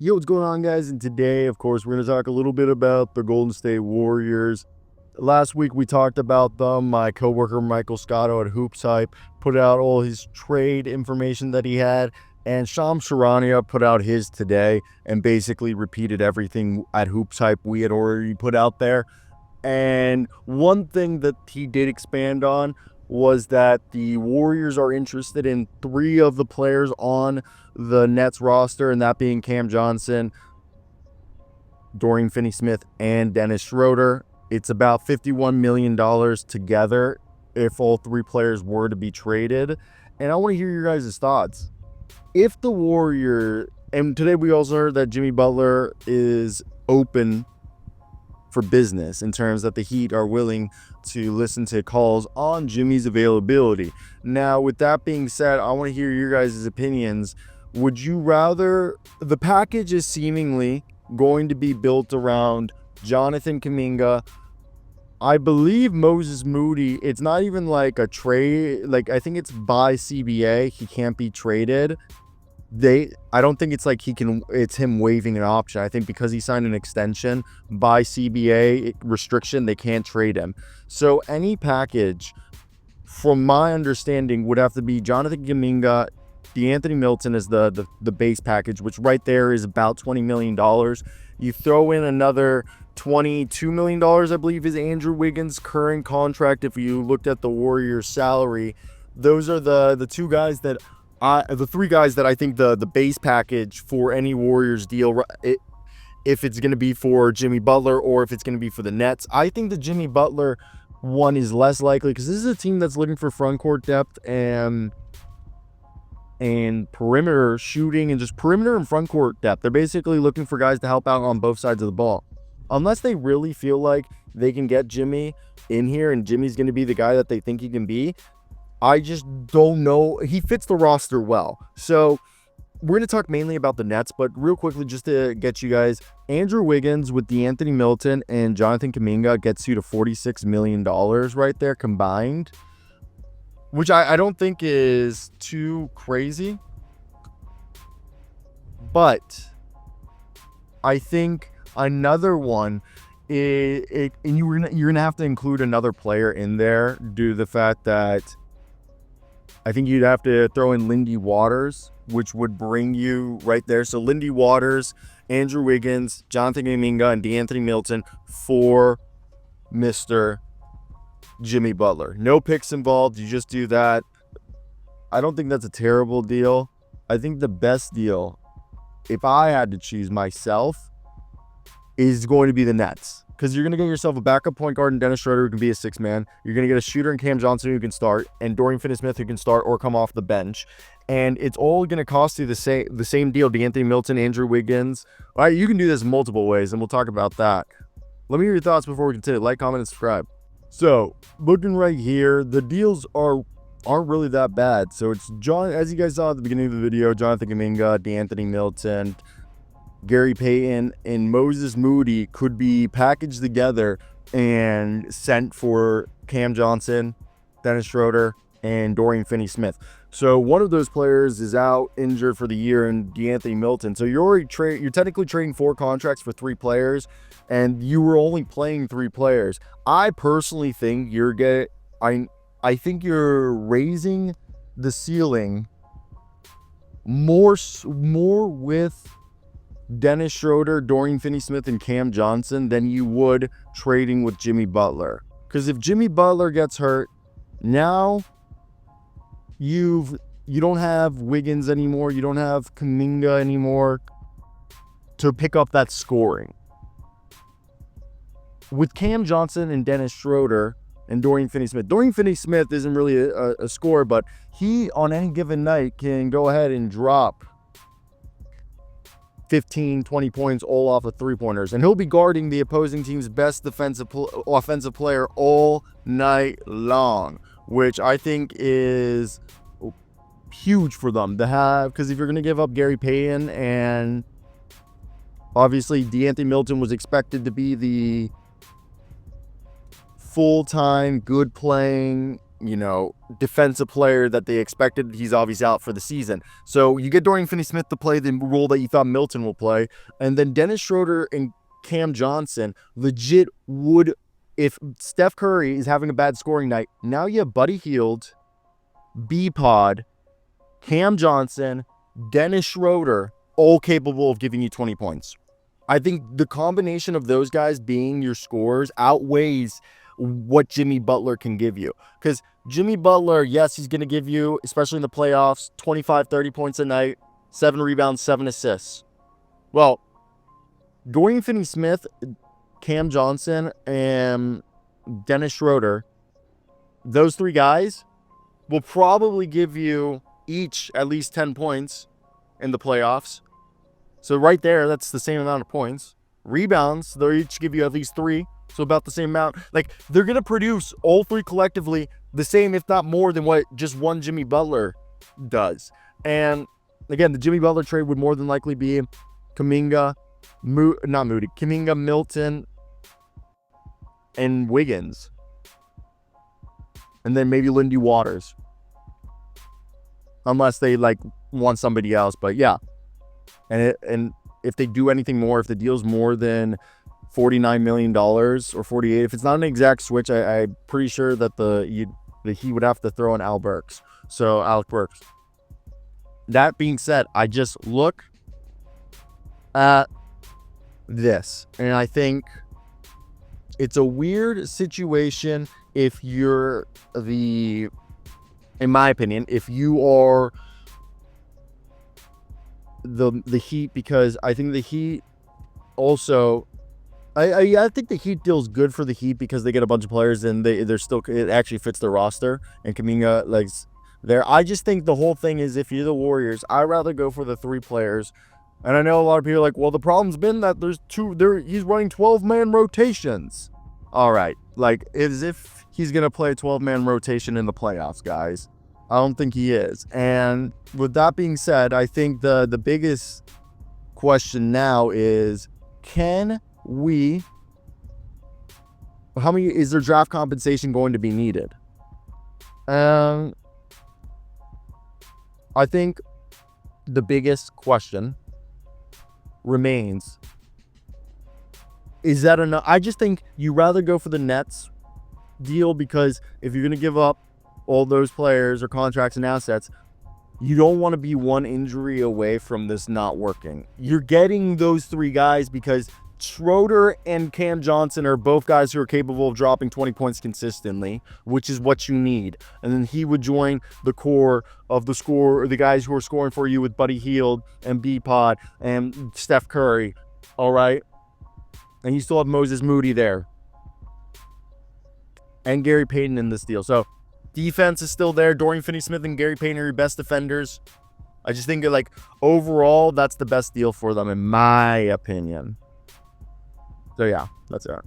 Yo, what's going on, guys? And today, of course, we're going to talk a little bit about the Golden State Warriors. Last week, we talked about them. My coworker, Michael Scotto at Hoops Hype, put out all his trade information that he had. And Shams Charania put out his today and basically repeated everything at Hoops Hype we had already put out there. And one thing that he did expand on was that the Warriors are interested in 3 of the players on the Nets roster, and that being Cam Johnson, Dorian Finney-Smith, and Dennis Schroder. It's about $51 million together if all 3 players were to be traded. And I want to hear your guys' thoughts. If the Warriors, and today we also heard that Jimmy Butler is open for business in terms that the Heat are willing to listen to calls on Jimmy's availability. Now, with that being said, I want to hear your guys' opinions. Would you rather, the package is seemingly going to be built around Jonathan Kuminga, I believe Moses Moody. It's not even like a trade, like I think it's by CBA, he can't be traded. I don't think it's like it's him waiving an option. I think because he signed an extension by CBA restriction, they can't trade him. So any package, from my understanding, would have to be Jonathan Kuminga, DeAnthony Milton as the base package, which right there is about $20 million. You throw in another $22 million, I believe, is Andrew Wiggins' current contract. If you looked at the Warriors' salary, those are the 2 guys that the 3 guys that I think the base package for any Warriors deal, if it's going to be for Jimmy Butler or if it's going to be for the Nets. I think the Jimmy Butler one is less likely because this is a team that's looking for front court depth and perimeter shooting and just perimeter and front court depth. They're basically looking for guys to help out on both sides of the ball. Unless they really feel like they can get Jimmy in here and Jimmy's going to be the guy that they think he can be, I just don't know. He fits the roster well. So we're going to talk mainly about the Nets, but real quickly, just to get you guys, Andrew Wiggins with DeAnthony Milton and Jonathan Kuminga gets you to $46 million right there combined, which I don't think is too crazy. But I think another one is, and you're gonna have to include another player in there due to the fact that I think you'd have to throw in Lindy Waters, which would bring you right there. So Lindy Waters, Andrew Wiggins, Jonathan Kuminga, and DeAnthony Milton for Mr. Jimmy Butler. No picks involved. You just do that. I don't think that's a terrible deal. I think the best deal, if I had to choose myself, is going to be the Nets. Because you're going to get yourself a backup point guard in Dennis Schroder who can be a 6-man. You're going to get a shooter in Cam Johnson who can start, and Dorian Finney-Smith who can start or come off the bench. And it's all going to cost you the same deal. DeAnthony Milton, Andrew Wiggins. All right, you can do this multiple ways, and we'll talk about that. Let me hear your thoughts before we continue. Like, comment, and subscribe. So, looking right here, the deals aren't really that bad. So it's as you guys saw at the beginning of the video, Jonathan Kuminga, DeAnthony Milton, Gary Payton, and Moses Moody could be packaged together and sent for Cam Johnson, Dennis Schroder, and Dorian Finney-Smith. So one of those players is out injured for the year, and DeAnthony Milton. So you're technically trading 4 contracts for 3 players, and you were only playing 3 players. I personally think I think you're raising the ceiling more with Dennis Schroder, Dorian Finney-Smith, and Cam Johnson than you would trading with Jimmy Butler. Because if Jimmy Butler gets hurt, now you don't have Wiggins anymore. You don't have Kuminga anymore to pick up that scoring. With Cam Johnson and Dennis Schroder and Dorian Finney-Smith. Dorian Finney-Smith isn't really a scorer, but he, on any given night, can go ahead and drop 15, 20 points all off of 3-pointers. And he'll be guarding the opposing team's best offensive player all night long, which I think is huge for them to have. Because if you're going to give up Gary Payton, and obviously DeAnthony Milton was expected to be the full-time, good playing defensive player that they expected. He's obviously out for the season. So you get Dorian Finney-Smith to play the role that you thought Milton will play. And then Dennis Schroder and Cam Johnson legit would, if Steph Curry is having a bad scoring night, now you have Buddy Hield, B-Pod, Cam Johnson, Dennis Schroder, all capable of giving you 20 points. I think the combination of those guys being your scorers outweighs what Jimmy Butler can give you. Because Jimmy Butler, yes, he's going to give you, especially in the playoffs, 25, 30 points a night, 7 rebounds, 7 assists. Well, Dorian Finney-Smith, Cam Johnson, and Dennis Schroder, those 3 guys will probably give you each at least 10 points in the playoffs. So right there, that's the same amount of points. Rebounds, they'll each give you at least 3. So about the same amount. Like, they're going to produce all 3 collectively the same, if not more, than what just one Jimmy Butler does. And again, the Jimmy Butler trade would more than likely be Kuminga, Kuminga, Milton, and Wiggins. And then maybe Lindy Waters. Unless they want somebody else. But yeah. And if they do anything more, if the deal's more than $49 million or 48, if it's not an exact switch, I'm pretty sure that he would have to throw in Alec Burks. That being said, I just look at this, and I think it's a weird situation if you're in my opinion, if you are the Heat, because I think the Heat also, I think the Heat deal's good for the Heat because they get a bunch of players and they're still, it actually fits their roster, and Kuminga there. I just think the whole thing is, if you're the Warriors, I'd rather go for the 3 players. And I know a lot of people are like, well, the problem's been that he's running 12-man rotations. All right, as if he's gonna play a 12-man rotation in the playoffs, guys. I don't think he is. And with that being said, I think the biggest question now is, how many is their draft compensation going to be needed? I think the biggest question remains, is that enough? I just think you rather go for the Nets deal, because if you're going to give up all those players or contracts and assets, you don't want to be one injury away from this not working. You're getting those 3 guys because Schroder and Cam Johnson are both guys who are capable of dropping 20 points consistently, which is what you need. And then he would join the core of the guys who are scoring for you with Buddy Hield and B-Pod and Steph Curry. All right. And you still have Moses Moody there. And Gary Payton in this deal. So defense is still there. Dorian Finney-Smith and Gary Payton are your best defenders. I just think overall, that's the best deal for them, in my opinion. So yeah, that's it.